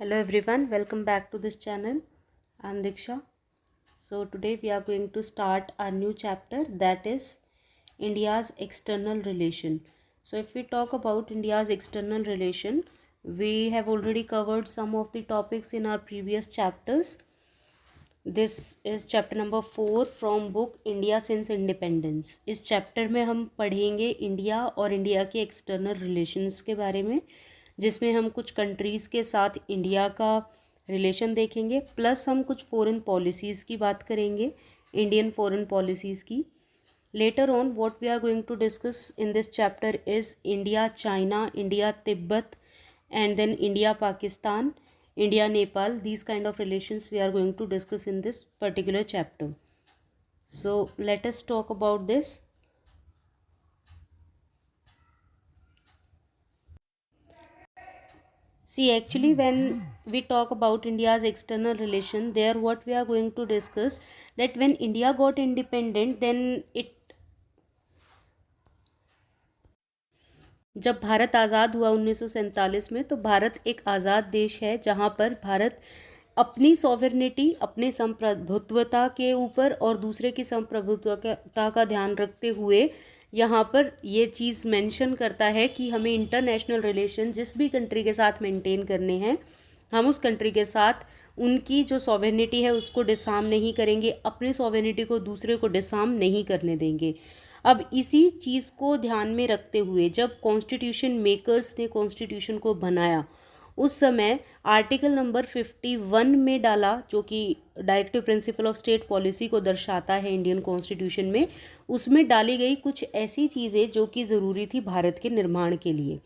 Hello everyone, welcome back to this channel. I'm Diksha. So today we are going to start a new chapter, that is India's external relation. So if we talk about India's external relation, we have already covered some of the topics in our previous chapters. This is chapter number 4 from book India since independence. इस chapter में हम पढ़ेंगे India और India के external relations के बारे में, जिसमें हम कुछ कंट्रीज़ के साथ इंडिया का रिलेशन देखेंगे, प्लस हम कुछ फॉरेन पॉलिसीज़ की बात करेंगे, इंडियन फॉरेन पॉलिसीज़ की. Later on, what we are going to discuss in this chapter is India China, India Tibet, and then India Pakistan, India Nepal. These kind of relations we are going to discuss in this particular chapter. So let us talk about this. See, actually when we talk about India's external relation, there what we are going to discuss, that when India got independent, then जब भारत आज़ाद हुआ 1947 में, तो भारत एक आज़ाद देश है जहाँ पर भारत अपनी सॉवरेनिटी, अपने संप्रभुत्वता के ऊपर और दूसरे की संप्रभुत्वता का ध्यान रखते हुए यहाँ पर ये चीज़ मेंशन करता है कि हमें इंटरनेशनल रिलेशन जिस भी कंट्री के साथ मेंटेन करने हैं, हम उस कंट्री के साथ उनकी जो सॉवरेनिटी है उसको डिसआर्म नहीं करेंगे, अपनी सॉवरेनिटी को दूसरे को डिसआर्म नहीं करने देंगे. अब इसी चीज़ को ध्यान में रखते हुए जब कॉन्स्टिट्यूशन मेकर्स ने कॉन्स्टिट्यूशन को बनाया, उस समय आर्टिकल नंबर 51 में डाला, जो कि directive principle of state policy को दर्शाता है इंडियन कॉन्स्टिट्यूशन में, उसमें डाली गई कुछ ऐसी चीज़ें जो कि ज़रूरी थी भारत के निर्माण के लिए,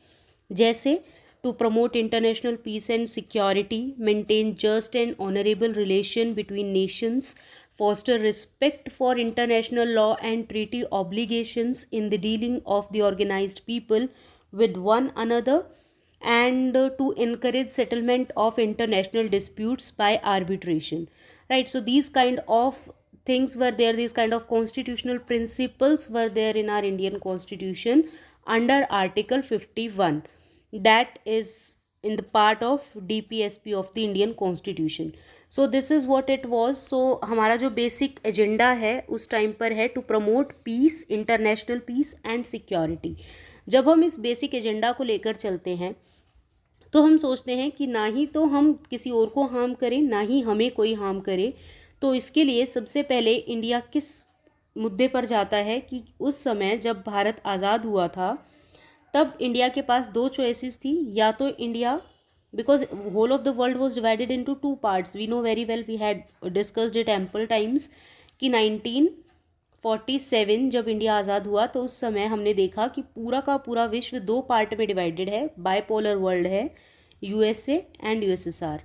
जैसे to promote international peace and security, maintain just and honorable relation between nations, foster respect for international law and treaty obligations in the dealing of the organized people with one another, and to encourage settlement of international disputes by arbitration. Right, so these kind of things were there, these kind of constitutional principles were there in our Indian constitution under article 51, that is in the part of DPSP of the Indian Constitution. So this is what it was. So हमारा जो basic agenda है उस time पर है to promote peace, international peace and security. जब हम इस basic agenda को लेकर चलते हैं तो हम सोचते हैं कि ना ही तो हम किसी और को हार्म करें, ना ही हमें कोई हार्म करे. तो इसके लिए सबसे पहले इंडिया किस मुद्दे पर जाता है कि उस समय जब भारत आज़ाद हुआ था तब इंडिया के पास दो चॉइसेस थी. या तो India, because whole of the world was divided into two parts, we know very well, we had discussed it ample times, कि 1947 जब इंडिया आज़ाद हुआ तो उस समय हमने देखा कि पूरा का पूरा विश्व दो पार्ट में डिवाइडेड है, बाइपोलर वर्ल्ड है, यूएसए एंड यूएसएसआर.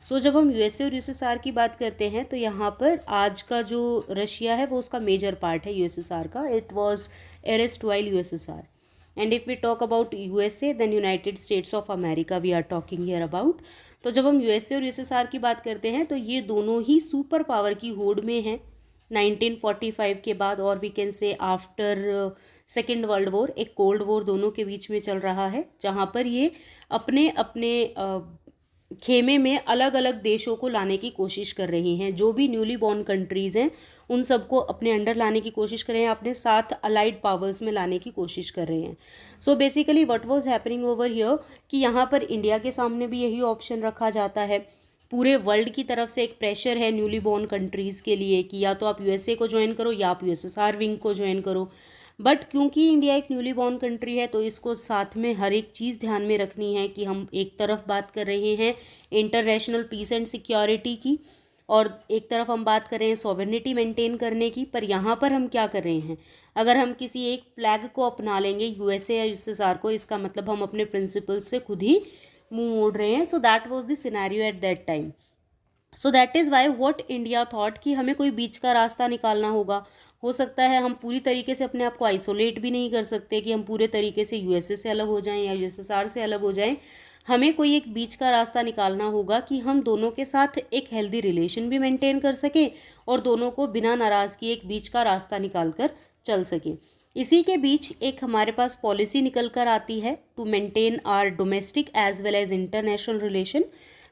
सो जब हम यूएसए और यूएसएसआर की बात करते हैं तो यहाँ पर आज का जो रशिया है वो उसका मेजर पार्ट है यूएसएसआर का. It was arrest while USSR. And if we talk about USA, then United States of America we are talking here about. तो जब हम USA और USSR की बात करते हैं तो ये दोनों ही सुपर पावर की होड़ में हैं 1945 के बाद, और we can say after second world war एक कोल्ड वॉर दोनों के बीच में चल रहा है, जहाँ पर ये अपने अपने खेमे में अलग अलग देशों को लाने की कोशिश कर रही हैं. जो भी न्यूली बॉर्न कंट्रीज़ हैं उन सबको अपने अंडर लाने की कोशिश कर रहे हैं, अपने साथ अलाइड पावर्स में लाने की कोशिश कर रहे हैं. So basically what was happening over here कि यहाँ पर इंडिया के सामने भी यही ऑप्शन रखा जाता है. पूरे वर्ल्ड की तरफ से एक प्रेशर है न्यूली बॉर्न कंट्रीज़ के लिए कि या तो आप यूएसए को ज्वाइन करो या आप यूएसएसआर विंग को ज्वाइन करो. बट क्योंकि इंडिया एक न्यूली बॉर्न कंट्री है तो इसको साथ में हर एक चीज़ ध्यान में रखनी है कि हम एक तरफ बात कर रहे हैं इंटरनेशनल पीस एंड सिक्योरिटी की, और एक तरफ हम बात कर रहे हैं सॉवरेनिटी मेंटेन करने की. पर यहाँ पर हम क्या कर रहे हैं, अगर हम किसी एक फ्लैग को अपना लेंगे यूएसए या यूएसएसआर को, इसका मतलब हम अपने प्रिंसिपल्स से खुद ही मुंह मोड़ रहे हैं. So that was the scenario at that time. So that is why what India thought कि हमें कोई बीच का रास्ता निकालना होगा. हो सकता है हम पूरी तरीके से अपने आप को आइसोलेट भी नहीं कर सकते कि हम पूरे तरीके से यूएसए से अलग हो जाएं या यूएसएसआर से अलग हो जाएं. हमें कोई एक बीच का रास्ता निकालना होगा कि हम दोनों के साथ एक हेल्दी रिलेशन भी मेंटेन कर सकें और दोनों को बिना नाराज़गी एक बीच का रास्ता निकाल कर चल सकें. इसी के बीच एक हमारे पास पॉलिसी निकल कर आती है to maintain our domestic as well as international relation.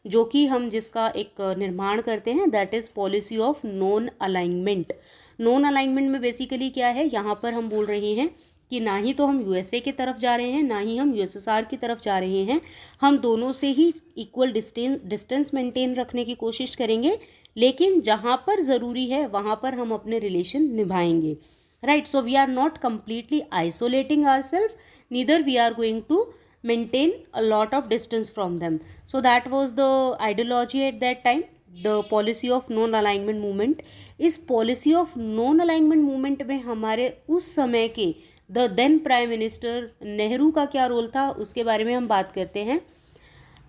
जो कि हम जिसका एक निर्माण करते हैं, that is policy of non alignment. Non alignment में बेसिकली क्या है, यहाँ पर हम बोल रहे हैं कि ना ही तो हम यूएसए की तरफ जा रहे हैं, ना ही हम यूएसएसआर की तरफ जा रहे हैं, हम दोनों से ही इक्वल डिस्टेंस मेंटेन रखने की कोशिश करेंगे, लेकिन जहाँ पर ज़रूरी है वहाँ पर हम अपने रिलेशन निभाएंगे, right. So we are not completely isolating ourselves, neither we are going to maintain a lot of distance from them. So that was the ideology at that time, the policy of non alignment movement. इस policy of non alignment movement में हमारे उस समय के the then prime minister Nehru का क्या role था, उसके बारे में हम बात करते हैं।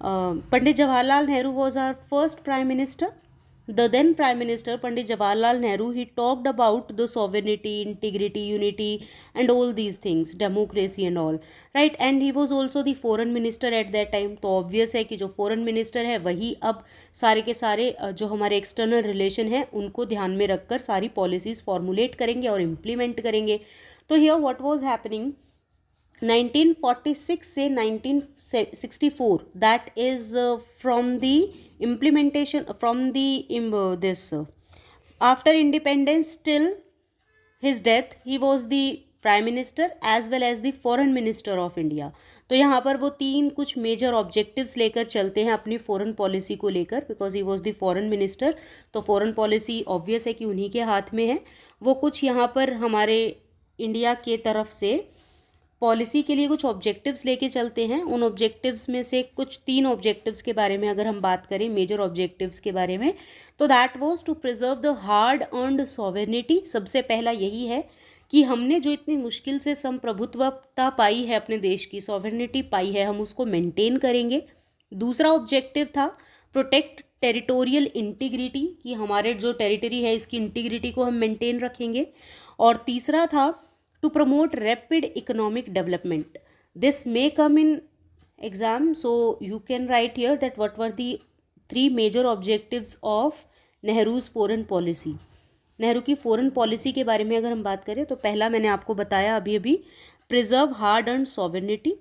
पंडित Jawaharlal Nehru was our first prime minister. The then Prime Minister Pandit Jawaharlal Nehru, he talked about the sovereignty, integrity, unity and all these things, democracy and all, right? And he was also the foreign minister at that time. तो obvious है कि जो foreign minister है वही अब सारे के सारे जो हमारे external relation है उनको ध्यान में रखकर सारी policies formulate करेंगे और implement करेंगे। तो here what was happening, 1946 से 1964, that is from the implementation, from the this after independence till his death, he was the prime minister as well as the foreign minister of India. तो यहाँ पर वो तीन कुछ major objectives लेकर चलते हैं अपनी फॉरेन पॉलिसी को लेकर, because he was the foreign minister. तो फॉरेन पॉलिसी ऑब्वियस है कि उन्हीं के हाथ में है। वो कुछ यहाँ पर हमारे इंडिया के तरफ से पॉलिसी के लिए कुछ ऑब्जेक्टिव्स लेके चलते हैं। उन ऑब्जेक्टिव्स में से कुछ तीन ऑब्जेक्टिव्स के बारे में अगर हम बात करें, मेजर ऑब्जेक्टिव्स के बारे में, तो that was to preserve the hard earned sovereignty. सबसे पहला यही है कि हमने जो इतनी मुश्किल से संप्रभुत्वता पाई है अपने देश की, सॉवरेनिटी पाई है, हम उसको मेंटेन करेंगे। दूसरा ऑब्जेक्टिव था प्रोटेक्ट टेरिटोरियल इंटीग्रिटी, कि हमारे जो टेरिटरी है इसकी इंटीग्रिटी को हम मेंटेन रखेंगे। और तीसरा था to promote rapid economic development. This may come in exam, so you can write here that what were the three major objectives of Nehru's foreign policy. Nehru की फॉरेन पॉलिसी के बारे में अगर हम बात करें तो पहला मैंने आपको बताया अभी अभी, प्रिजर्व हार्ड अर्न्ड सॉवरेनिटी,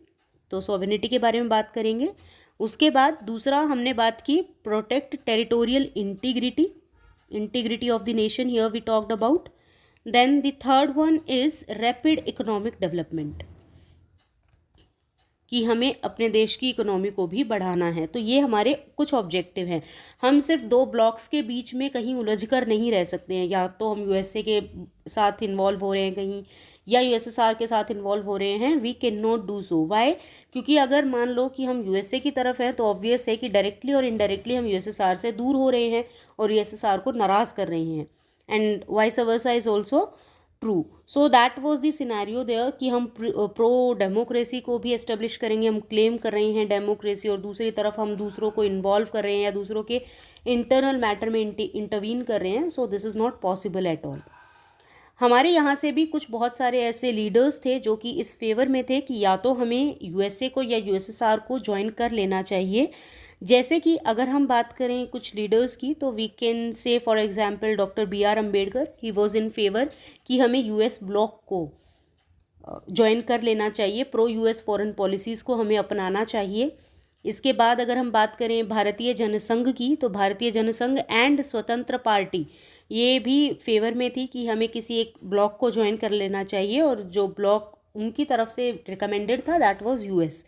तो सॉवरेनिटी के बारे में बात करेंगे। उसके बाद दूसरा हमने बात की protect territorial integrity, integrity of the nation, here we talked about. Then the third one is rapid economic development, कि हमें अपने देश की इकोनॉमी को भी बढ़ाना है। तो ये हमारे कुछ ऑब्जेक्टिव हैं। हम सिर्फ दो ब्लॉक्स के बीच में कहीं उलझ कर नहीं रह सकते हैं, या तो हम यूएसए के साथ इन्वॉल्व हो रहे हैं कहीं, या यूएसएसआर के साथ इन्वॉल्व हो रहे हैं। We can not do so. Why? क्योंकि अगर मान लो कि हम यूएसए की तरफ हैं तो ऑब्वियस है कि डायरेक्टली और इनडायरेक्टली हम यूएसएसआर से दूर हो रहे हैं और यूएसएसआर को नाराज़ कर रहे हैं, and vice versa is also true. So that was the scenario there कि हम प्रो डेमोक्रेसी को भी एस्टेब्लिश करेंगे, हम क्लेम कर रहे हैं डेमोक्रेसी, और दूसरी तरफ हम दूसरों को इन्वॉल्व कर रहे हैं या दूसरों के इंटरनल मैटर में इंटरवीन कर रहे हैं। सो this is not possible at all. हमारे यहाँ से भी कुछ बहुत सारे ऐसे लीडर्स थे जो कि इस फेवर में थे कि या तो हमें यूएसए को या यूएसएसआर को ज्वाइन कर लेना चाहिए। जैसे कि अगर हम बात करें कुछ लीडर्स की, तो we can say for example doctor B R. Ambedkar, he was in favour कि हमें यूएस ब्लॉक को ज्वाइन कर लेना चाहिए, प्रो यूएस फॉरेन पॉलिसीज़ को हमें अपनाना चाहिए। इसके बाद अगर हम बात करें भारतीय जनसंघ की, तो भारतीय जनसंघ एंड स्वतंत्र पार्टी ये भी फेवर में थी कि हमें किसी एक ब्लॉक को ज्वाइन कर लेना चाहिए, और जो ब्लॉक उनकी तरफ से रिकमेंडेड था दैट वाज यूएस।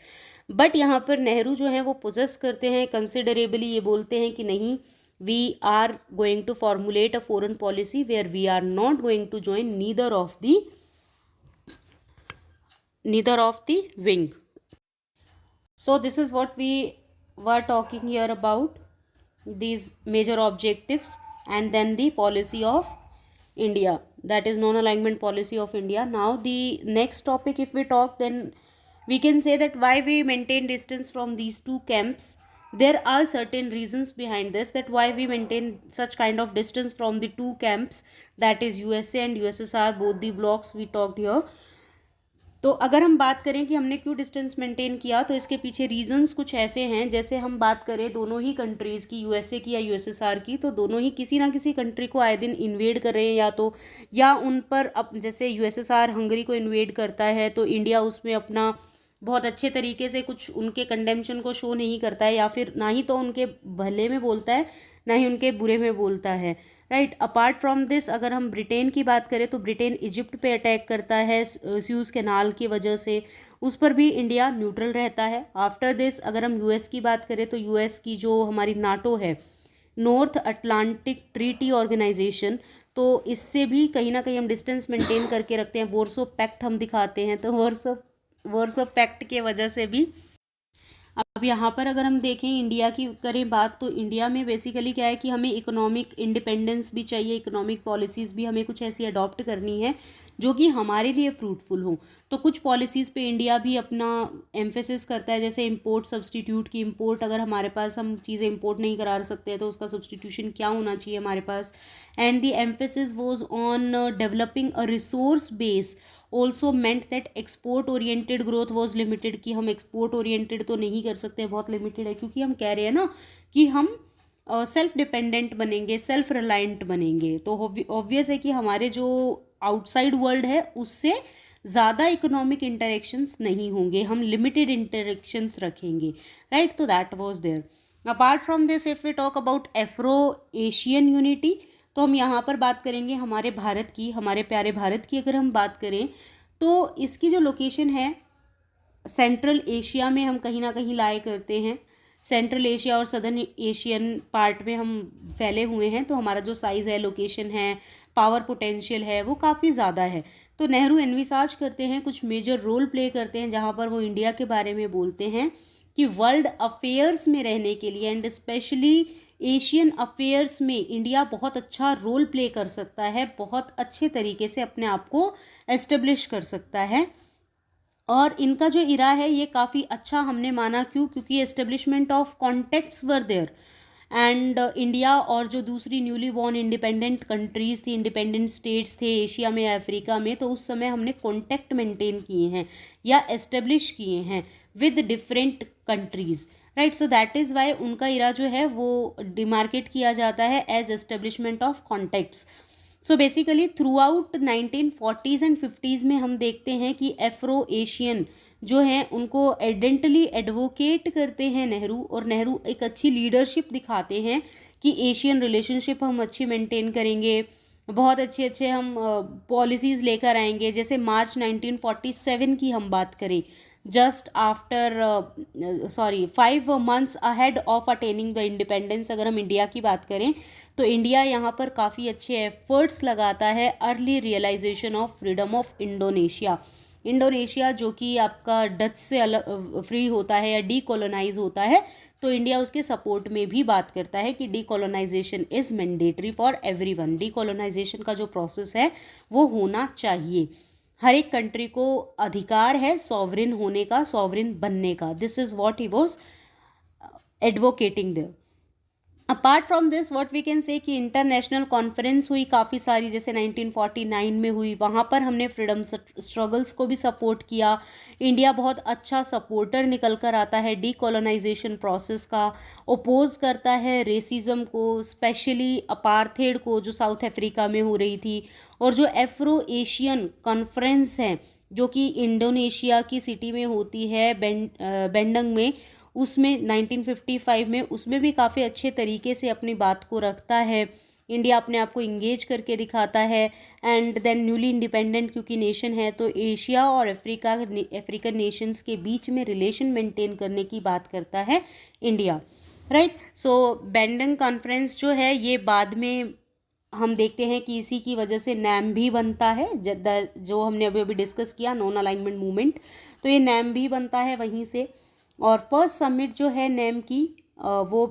बट यहाँ पर नेहरू जो हैं वो पोजेस करते हैं कंसिडरेबली, ये बोलते हैं कि नहीं, we are going to formulate a foreign policy where we are not going to join neither of the wing. So this is what we were talking here about these major objectives, and then the policy of India, that is non-alignment policy of India. Now the next topic, if we talk, then we can say that why we maintain distance from these two camps. There are certain reasons behind this, that why we maintain such kind of distance from the two camps, that is USA and USSR, both the blocks we talked here. तो अगर हम बात करें कि हमने क्यों distance maintain किया, तो इसके पीछे रीजंस कुछ ऐसे हैं। जैसे हम बात करें दोनों ही कंट्रीज़ की, यूएसए की या यूएसएसआर की, तो दोनों ही किसी ना किसी कंट्री को आए दिन इन्वेड कर रहे हैं, या उन पर अब जैसे यूएसएसआर हंगरी को इन्वेड करता है तो इंडिया उसमें अपना बहुत अच्छे तरीके से कुछ उनके कंडेम्पशन को शो नहीं करता है, या फिर ना ही तो उनके भले में बोलता है, ना ही उनके बुरे में बोलता है, राइट। अपार्ट फ्रॉम दिस, अगर हम ब्रिटेन की बात करें तो ब्रिटेन इजिप्ट पे अटैक करता है स्यूज़ कैनाल की वजह से, उस पर भी इंडिया न्यूट्रल रहता है। आफ्टर दिस अगर हम यूएस की बात करें तो यूएस की जो हमारी नाटो है, नॉर्थ अटलांटिक ट्रीटी ऑर्गेनाइजेशन, तो इससे भी कहीं ना कहीं हम डिस्टेंस मेंटेन करके रखते हैं। वॉर्सो पैक्ट हम दिखाते हैं, तो वॉर्सो पैक्ट के वजह से भी। अब यहाँ पर अगर हम देखें, इंडिया की करें बात, तो इंडिया में बेसिकली क्या है कि हमें इकोनॉमिक इंडिपेंडेंस भी चाहिए, इकोनॉमिक पॉलिसीज़ भी हमें कुछ ऐसी अडॉप्ट करनी है जो कि हमारे लिए फ्रूटफुल हो। तो कुछ पॉलिसीज़ पे इंडिया भी अपना एम्फेसिस करता है, जैसे इंपोर्ट सब्सटीट्यूट की इंपोर्ट, अगर हमारे पास हम चीज़ें इंपोर्ट नहीं करा सकते हैं तो उसका सब्सटीट्यूशन क्या होना चाहिए हमारे पास। And the emphasis was on developing a resource base also meant that export oriented growth was limited, कि हम एक्सपोर्ट ओरिएंटेड तो नहीं कर सकते, बहुत लिमिटेड है, क्योंकि हम कह रहे हैं ना कि हम सेल्फ डिपेंडेंट बनेंगे, सेल्फ रिलायंट बनेंगे। तो ऑब्वियस है कि हमारे जो आउटसाइड वर्ल्ड है उससे ज़्यादा इकोनॉमिक इंटरेक्शंस नहीं होंगे, हम लिमिटेड इंटरेक्शंस रखेंगे, राइट। तो that was there. Apart from this, if we talk about Afro Asian unity, तो हम यहाँ पर बात करेंगे हमारे भारत की, हमारे प्यारे भारत की अगर हम बात करें तो इसकी जो लोकेशन है सेंट्रल एशिया में हम कहीं ना कहीं लाए करते हैं। सेंट्रल एशिया और सदर्न एशियन पार्ट में हम फैले हुए हैं, तो हमारा जो साइज़ है, लोकेशन है, पावर पोटेंशियल है, वो काफ़ी ज़्यादा है। तो नेहरू एनविसाज करते हैं, कुछ मेजर रोल प्ले करते हैं, जहाँ पर वो इंडिया के बारे में बोलते हैं कि वर्ल्ड अफेयर्स में रहने के लिए एंड स्पेशली एशियन अफेयर्स में इंडिया बहुत अच्छा रोल प्ले कर सकता है, बहुत अच्छे तरीके से अपने आप को एस्टेब्लिश कर सकता है। और इनका जो इरा है ये काफ़ी अच्छा हमने माना, क्योंकि establishment of contacts were there and India और जो दूसरी न्यूली बॉर्न इंडिपेंडेंट कंट्रीज़ थी, इंडिपेंडेंट स्टेट्स थे एशिया में या अफ्रीका में, तो उस समय हमने कॉन्टेक्ट मेंटेन किए हैं या एस्टेब्लिश किए हैं with different countries, right. So that is why उनका इरा जो है वो डिमार्केट किया जाता है as establishment of contacts. So basically throughout 1940s and 50s में हम देखते हैं कि एफ्रो एशियन जो हैं उनको एडेंटली एडवोकेट करते हैं नेहरू, और नेहरू एक अच्छी लीडरशिप दिखाते हैं कि एशियन रिलेशनशिप हम अच्छी मेंटेन करेंगे, बहुत अच्छे अच्छे हम पॉलिसीज़ लेकर आएंगे। जैसे मार्च 1947 की हम बात करें, just after 5 months ahead of attaining the independence, अगर हम इंडिया की बात करें तो इंडिया यहाँ पर काफ़ी अच्छे एफर्ट्स लगाता है early realization of freedom of Indonesia. Indonesia जो कि आपका डच से अलग फ्री होता है या डीकोलोनाइज होता है, तो इंडिया उसके सपोर्ट में भी बात करता है कि decolonisation is mandatory for everyone. Decolonisation का जो प्रोसेस है वो होना चाहिए, हर एक कंट्री को अधिकार है सॉवरिन होने का, सॉवरिन बनने का। This is what he was advocating there. Apart from this what we can say कि इंटरनेशनल कॉन्फ्रेंस हुई काफ़ी सारी, जैसे 1949 में हुई, वहाँ पर हमने फ्रीडम स्ट्रगल्स को भी सपोर्ट किया। इंडिया बहुत अच्छा सपोर्टर निकल कर आता है डीकोलोनाइजेशन प्रोसेस का, ओपोज करता है रेसिज्म को, स्पेशली अपार्थेड को जो साउथ अफ्रीका में हो रही थी। और जो एफ्रो एशियन कॉन्फ्रेंस है जो कि इंडोनेशिया की सिटी में होती है, बेंडंग में, उसमें 1955 में, उसमें भी काफ़ी अच्छे तरीके से अपनी बात को रखता है। इंडिया अपने आप को इंगेज करके दिखाता है। एंड देन न्यूली इंडिपेंडेंट क्योंकि नेशन है, तो एशिया और अफ्रीकन नेशंस के बीच में रिलेशन मेंटेन करने की बात करता है इंडिया, राइट। सो बेंडंग कॉन्फ्रेंस जो है ये बाद में हम देखते हैं कि इसी की वजह से नैम भी बनता है, जो हमने अभी अभी डिस्कस किया, नॉन अलाइनमेंट मूवमेंट, तो ये नैम भी बनता है वहीं से। और फर्स्ट समिट जो है नैम की वो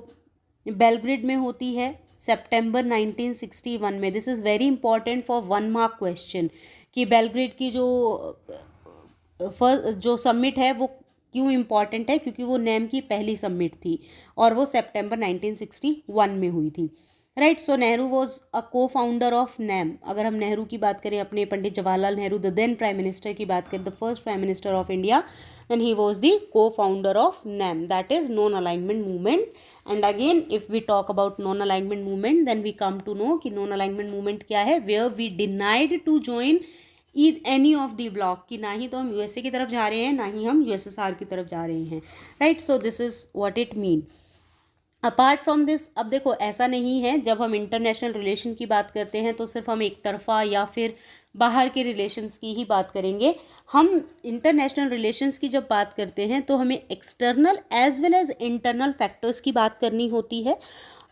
बेलग्रेड में होती है सितंबर 1961 में। This is very important for 1 mark question कि बेलग्रेड की जो समिट है वो क्यों इम्पॉर्टेंट है, क्योंकि वो नैम की पहली समिट थी और वो सितंबर 1961 में हुई थी, right. So Nehru was a को फाउंडर ऑफ नैम। अगर हम नेहरू की बात करें, अपने Pandit Jawaharlal Nehru the then prime minister की बात करें, the first prime minister of India, then he was the co-founder of NAM, that is non-alignment movement. And again if we talk about non-alignment movement, then we come to know कि non-alignment movement क्या है, where we denied to join any of the block, कि ना ही तो हम USA की तरफ जा रहे हैं ना ही हम यूएसएसआर की तरफ जा रहे हैं, right. So this is what it mean. Apart from this, अब देखो ऐसा नहीं है जब हम इंटरनेशनल रिलेशन की बात करते हैं तो सिर्फ हम एक तरफा या फिर बाहर के रिलेशंस की ही बात करेंगे। हम इंटरनेशनल रिलेशंस की जब बात करते हैं तो हमें external as well as internal factors की बात करनी होती है।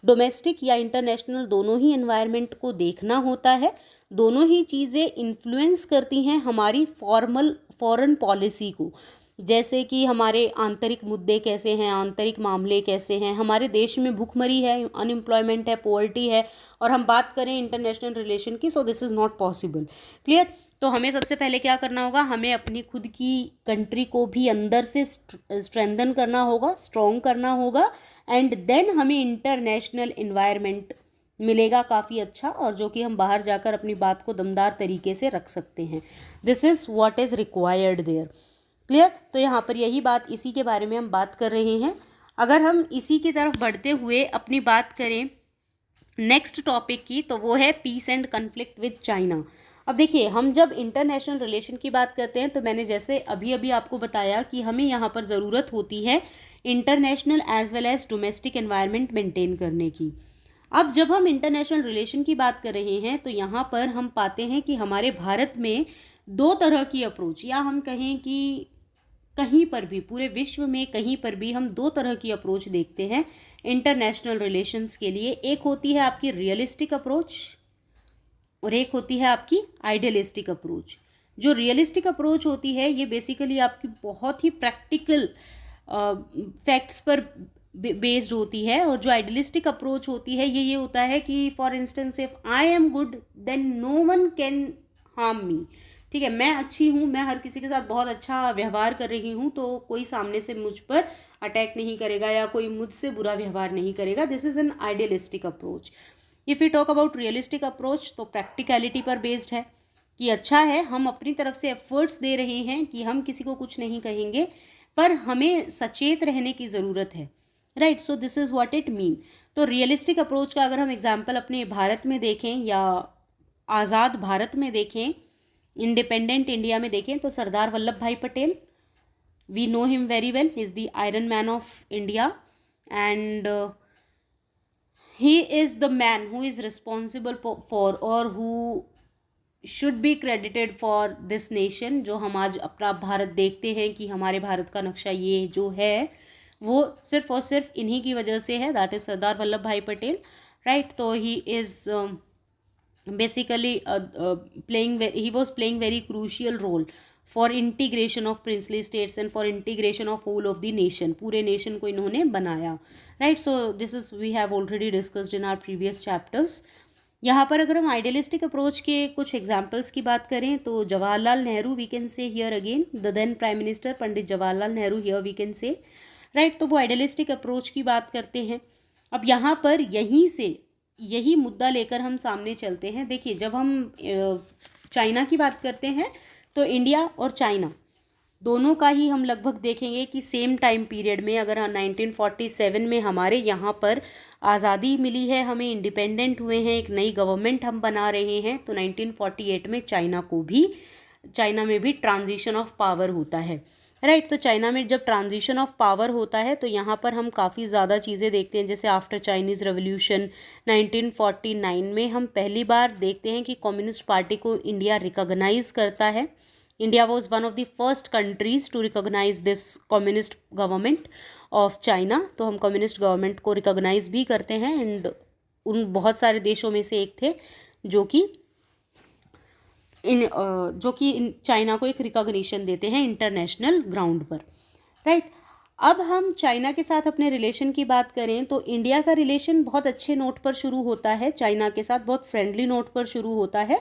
डोमेस्टिक या इंटरनेशनल दोनों ही एनवायरनमेंट को देखना होता है। दोनों ही चीज़ें इन्फ्लुएंस करती हैं हमारी फॉरेन पॉलिसी को, जैसे कि हमारे आंतरिक मुद्दे कैसे हैं, आंतरिक मामले कैसे हैं, हमारे देश में भूखमरी है, अनएम्प्लॉयमेंट है, पॉवर्टी है, और हम बात करें इंटरनेशनल रिलेशन की, सो this is not possible. Clear. तो हमें सबसे पहले क्या करना होगा, हमें अपनी खुद की कंट्री को भी अंदर से स्ट्रेंथन करना होगा, स्ट्रॉन्ग करना होगा, एंड देन हमें इंटरनेशनल इन्वायरमेंट मिलेगा काफ़ी अच्छा, और जो कि हम बाहर जाकर अपनी बात को दमदार तरीके से रख सकते हैं। This is what is required there. Clear. तो यहाँ पर यही बात, इसी के बारे में हम बात कर रहे हैं। अगर हम इसी की तरफ बढ़ते हुए अपनी बात करें नेक्स्ट टॉपिक की, तो वो है peace and conflict with China. अब देखिए, हम जब इंटरनेशनल रिलेशन की बात करते हैं तो मैंने जैसे अभी अभी आपको बताया कि हमें यहाँ पर ज़रूरत होती है international as well as domestic environment maintain करने की। अब जब हम इंटरनेशनल रिलेशन की बात कर रहे हैं तो यहाँ पर हम पाते हैं कि हमारे भारत में दो तरह की अप्रोच, या हम कहें कि कहीं पर भी, पूरे विश्व में कहीं पर भी हम दो तरह की अप्रोच देखते हैं इंटरनेशनल रिलेशंस के लिए। एक होती है आपकी रियलिस्टिक अप्रोच और एक होती है आपकी आइडियलिस्टिक अप्रोच। जो रियलिस्टिक अप्रोच होती है ये बेसिकली आपकी बहुत ही प्रैक्टिकल फैक्ट्स पर बेस्ड होती है, और जो आइडियलिस्टिक अप्रोच होती है ये होता है कि for instance if I am good then no one can harm me. ठीक है, मैं अच्छी हूँ, मैं हर किसी के साथ बहुत अच्छा व्यवहार कर रही हूँ, तो कोई सामने से मुझ पर अटैक नहीं करेगा या कोई मुझसे बुरा व्यवहार नहीं करेगा। This is an idealistic approach. If you talk about realistic approach तो प्रैक्टिकलिटी पर बेस्ड है कि अच्छा है, हम अपनी तरफ से एफर्ट्स दे रहे हैं कि हम किसी को कुछ नहीं कहेंगे, पर हमें सचेत रहने की ज़रूरत है, right. So this is what it mean. तो रियलिस्टिक अप्रोच का अगर हम एग्जाम्पल अपने भारत में देखें या आज़ाद भारत में देखें, इंडिपेंडेंट इंडिया में देखें, तो Sardar Vallabhbhai Patel, we know him very well, he is the iron man of India, and he is the man who is responsible for or who should be credited for this nation। जो हम आज अपना भारत देखते हैं कि हमारे भारत का नक्शा ये जो है वो सिर्फ और सिर्फ इन्हीं की वजह से है, that is Sardar Vallabhbhai Patel, right. तो he is basically he was playing very crucial role for integration of princely states and for integration of whole of the nation। पूरे nation को इन्होंने बनाया, right। so this is we have already discussed in our previous chapters। यहाँ पर अगर हम idealistic approach के कुछ एग्जाम्पल्स की बात करें तो Jawaharlal Nehru, we can say here again the then prime minister Pandit Jawaharlal Nehru, here we can say, right. तो वो आइडियलिस्टिक अप्रोच की बात करते हैं। अब यहाँ पर यहीं से यही मुद्दा लेकर हम सामने चलते हैं। देखिए, जब हम चाइना की बात करते हैं तो इंडिया और चाइना दोनों का ही हम लगभग देखेंगे कि सेम टाइम पीरियड में, अगर 1947 में हमारे यहाँ पर आज़ादी मिली है, हमें इंडिपेंडेंट हुए हैं, एक नई गवर्नमेंट हम बना रहे हैं, तो 1948 में चाइना में भी ट्रांजिशन ऑफ पावर होता है, राइट। तो चाइना में जब ट्रांजिशन ऑफ पावर होता है तो यहाँ पर हम काफ़ी ज़्यादा चीज़ें देखते हैं, जैसे आफ्टर चाइनीज़ रेवोल्यूशन 1949 में हम पहली बार देखते हैं कि कम्युनिस्ट पार्टी को इंडिया रिकॉग्नाइज करता है। India was one of the first countries to recognize this communist government of China. तो हम कम्युनिस्ट गवर्नमेंट को रिकॉग्नाइज भी करते हैं, एंड उन बहुत सारे देशों में से एक थे जो कि चाइना को एक रिकॉग्निशन देते हैं इंटरनेशनल ग्राउंड पर, राइट। अब हम चाइना के साथ अपने रिलेशन की बात करें तो इंडिया का रिलेशन बहुत अच्छे नोट पर शुरू होता है, चाइना के साथ बहुत फ्रेंडली नोट पर शुरू होता है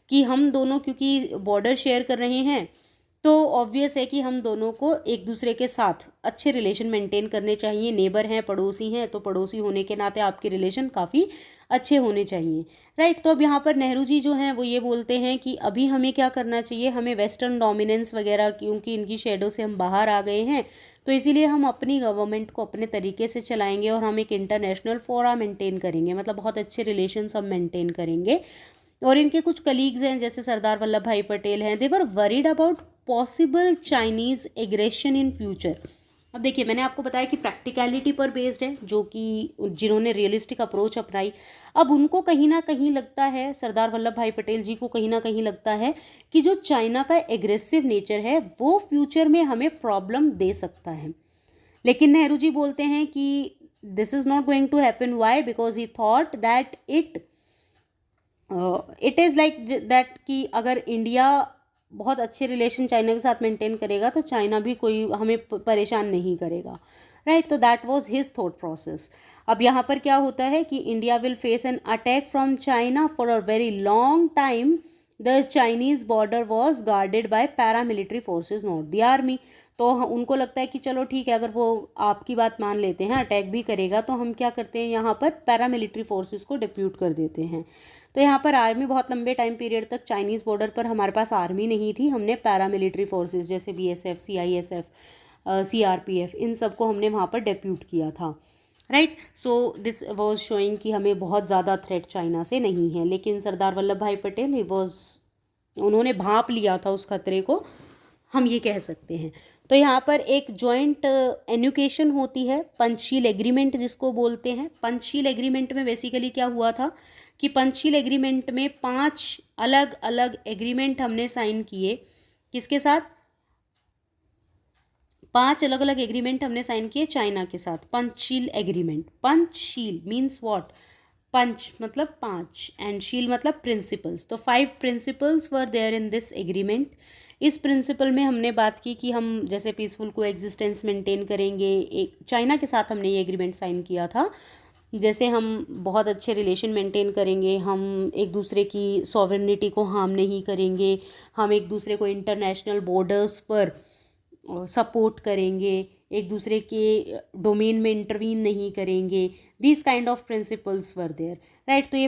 कि हम दोनों क्योंकि बॉर्डर शेयर कर रहे हैं तो ऑब्वियस है कि हम दोनों को एक दूसरे के साथ अच्छे रिलेशन मेंटेन करने चाहिए। नेबर हैं, पड़ोसी हैं, तो पड़ोसी होने के नाते आपके रिलेशन काफ़ी अच्छे होने चाहिए, राइट। तो अब यहाँ पर नेहरू जी जो हैं वो ये बोलते हैं कि अभी हमें क्या करना चाहिए, हमें वेस्टर्न डोमिनेंस वगैरह, क्योंकि इनकी शेडो से हम बाहर आ गए हैं, तो इसीलिए हम अपनी गवर्नमेंट को अपने तरीके से चलाएंगे और हम एक इंटरनेशनल फोरा मेंटेन करेंगे, मतलब बहुत अच्छे रिलेशंस हम मेंटेन करेंगे। और इनके कुछ कलीग्स हैं जैसे सरदार वल्लभ भाई पटेल हैं, they were worried about possible Chinese aggression in future. अब देखिए, मैंने आपको बताया कि प्रैक्टिकलिटी पर बेस्ड है, जो कि जिन्होंने रियलिस्टिक अप्रोच अपनाई, अब उनको कहीं ना कहीं लगता है, सरदार वल्लभ भाई पटेल जी को कहीं ना कहीं लगता है कि जो चाइना का एग्रेसिव नेचर है वो फ्यूचर में हमें प्रॉब्लम दे सकता है। लेकिन नेहरू जी बोलते हैं कि this is not going to happen. Why? Because he thought that it is like that कि अगर इंडिया बहुत अच्छे रिलेशन चाइना के साथ मेंटेन करेगा तो चाइना भी कोई हमें परेशान नहीं करेगा, राइट? तो that was his thought process. अब यहाँ पर क्या होता है कि India will face an attack from China for a very long time. The Chinese border was guarded by paramilitary forces, not the army. तो उनको लगता है कि चलो ठीक है, अगर वो आपकी बात मान लेते हैं, अटैक भी करेगा, तो हम क्या करते हैं, यहाँ पर पैरामिलिट्री फोर्सेस को डिप्यूट कर देते हैं। तो यहाँ पर आर्मी, बहुत लंबे टाइम पीरियड तक चाइनीज़ बॉर्डर पर हमारे पास आर्मी नहीं थी, हमने पैरामिलिट्री फोर्सेस जैसे बीएसएफ, सीआईएसएफ, सीआरपीएफ, इन सबको हमने वहाँ पर डिप्यूट किया था, right? So this was showing कि हमें बहुत ज़्यादा थ्रेट चाइना से नहीं है। लेकिन सरदार Vallabhbhai Patel, he was, उन्होंने भांप लिया था उस खतरे को, हम ये कह सकते हैं। तो यहाँ पर एक जॉइंट एनुकेशन होती है, पंचशील एग्रीमेंट जिसको बोलते हैं। पंचशील एग्रीमेंट में बेसिकली क्या हुआ था कि पंचशील एग्रीमेंट में 5 अलग अलग एग्रीमेंट हमने साइन किए। किसके साथ? 5 अलग अलग एग्रीमेंट हमने साइन किए चाइना के साथ। Panchsheel agreement, Panchsheel means what? पंच मतलब 5 एंड शील मतलब प्रिंसिपल्स। तो 5 principles were there in this agreement. इस प्रिंसिपल में हमने बात की कि हम जैसे पीसफुल को एग्जिस्टेंस मेंटेन करेंगे। एक चाइना के साथ हमने ये एग्रीमेंट साइन किया था, जैसे हम बहुत अच्छे रिलेशन मेंटेन करेंगे, हम एक दूसरे की सॉवरेनिटी को हार्म नहीं करेंगे, हम एक दूसरे को इंटरनेशनल बॉर्डर्स पर सपोर्ट करेंगे, एक दूसरे के डोमेन में इंटरवीन नहीं करेंगे। These kind of principles were there, right? तो ये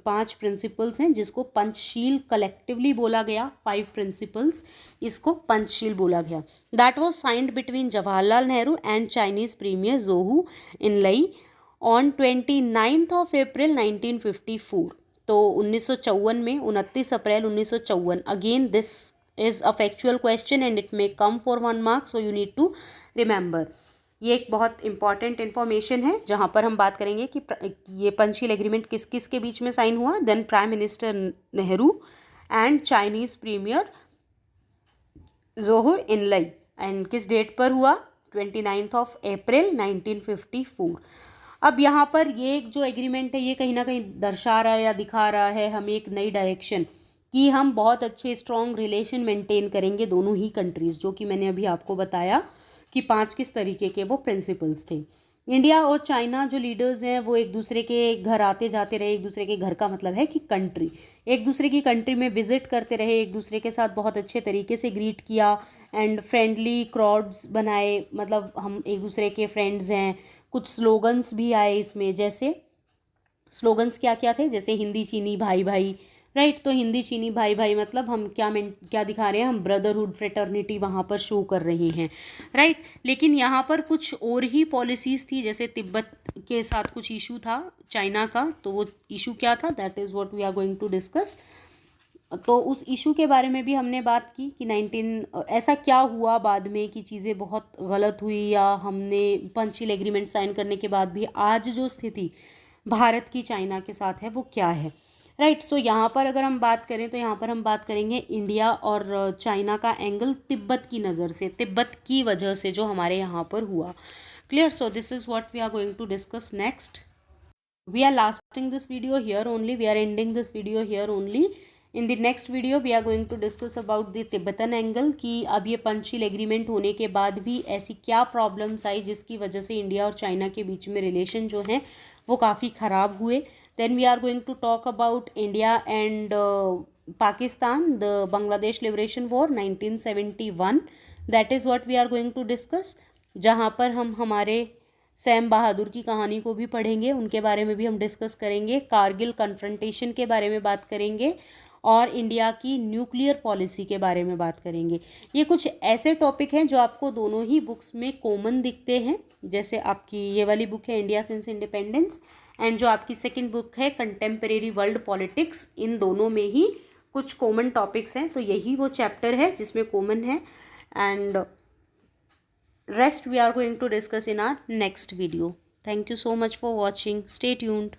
5 प्रिंसिपल्स हैं जिसको पंचशील कलेक्टिवली बोला गया। 5 प्रिंसिपल्स, इसको पंचशील बोला गया। That was signed between Jawaharlal Nehru and Chinese premier Zhou Enlai on 29 of April 1954। तो 1954 में, 29 अप्रैल 1954। Again this is a factual question and it may come for 1 mark, so you need to remember। ये एक बहुत इंपॉर्टेंट इन्फॉर्मेशन है जहाँ पर हम बात करेंगे कि ये पंचशील एग्रीमेंट किस किस के बीच में साइन हुआ। Then prime minister Nehru and Chinese premier Zhou Enlai, and किस डेट पर हुआ? 29 ऑफ अप्रैल 1954। अब यहाँ पर ये एक जो एग्रीमेंट है ये कहीं ना कहीं दर्शा रहा है या दिखा रहा है हमें एक नई डायरेक्शन कि हम बहुत अच्छे स्ट्रॉन्ग रिलेशन मेंटेन करेंगे दोनों ही कंट्रीज़, जो कि मैंने अभी आपको बताया कि 5 किस तरीके के वो प्रिंसिपल्स थे। इंडिया और चाइना जो लीडर्स हैं वो एक दूसरे के घर आते जाते रहे। एक दूसरे के घर का मतलब है कि कंट्री, एक दूसरे की कंट्री में विजिट करते रहे, एक दूसरे के साथ बहुत अच्छे तरीके से ग्रीट किया एंड फ्रेंडली क्राउड्स बनाए, मतलब हम एक दूसरे के फ्रेंड्स हैं। कुछ स्लोगन्स भी आए इसमें, जैसे स्लोगन्स क्या क्या थे? जैसे हिंदी चीनी भाई भाई, राइट? तो हिंदी चीनी भाई भाई मतलब हम क्या दिखा रहे हैं? हम ब्रदरहुड, फ्रेटर्निटी वहाँ पर शो कर रहे हैं, राइट? लेकिन यहाँ पर कुछ और ही पॉलिसीज़ थी, जैसे तिब्बत के साथ कुछ इशू था चाइना का। तो वो इशू क्या था? That is what we are going to discuss. तो उस इशू के बारे में भी हमने बात की कि ऐसा क्या हुआ बाद में कि चीज़ें बहुत गलत हुई, या हमने पंचशील एग्रीमेंट साइन करने के बाद भी आज जो स्थिति भारत की चाइना के साथ है वो क्या है, राइट? सो यहाँ पर अगर हम बात करें तो यहाँ पर हम बात करेंगे इंडिया और चाइना का एंगल तिब्बत की नज़र से, तिब्बत की वजह से जो हमारे यहाँ पर हुआ। Clear? So this is what we are going to discuss next. We are lasting this video here only, we are ending this video here only. In the next video we are going to discuss about the Tibetan angle, कि अब ये Panchsheel agreement होने के बाद भी ऐसी क्या problems आई जिसकी वजह से इंडिया और चाइना के बीच में रिलेशन जो हैं वो काफ़ी ख़राब हुए। Then we are going to talk about India and Pakistan, the Bangladesh Liberation War 1971, that is what we are going to discuss, जहाँ पर हम हमारे सैम बहादुर की कहानी को भी पढ़ेंगे, उनके बारे में भी हम डिस्कस करेंगे, कारगिल कन्फ्रंटेशन के बारे में बात करेंगे, और इंडिया की न्यूक्लियर पॉलिसी के बारे में बात करेंगे। ये कुछ ऐसे टॉपिक हैं जो आपको दोनों ही बुक्स में कॉमन दिखते हैं, जैसे आपकी ये वाली बुक है इंडिया सिंस इंडिपेंडेंस, एंड जो आपकी सेकंड बुक है कंटेम्परेरी वर्ल्ड पॉलिटिक्स, इन दोनों में ही कुछ कॉमन टॉपिक्स हैं। तो यही वो चैप्टर है जिसमें कॉमन है, and rest we are going to discuss in our next video. Thank you so much for watching. Stay tuned.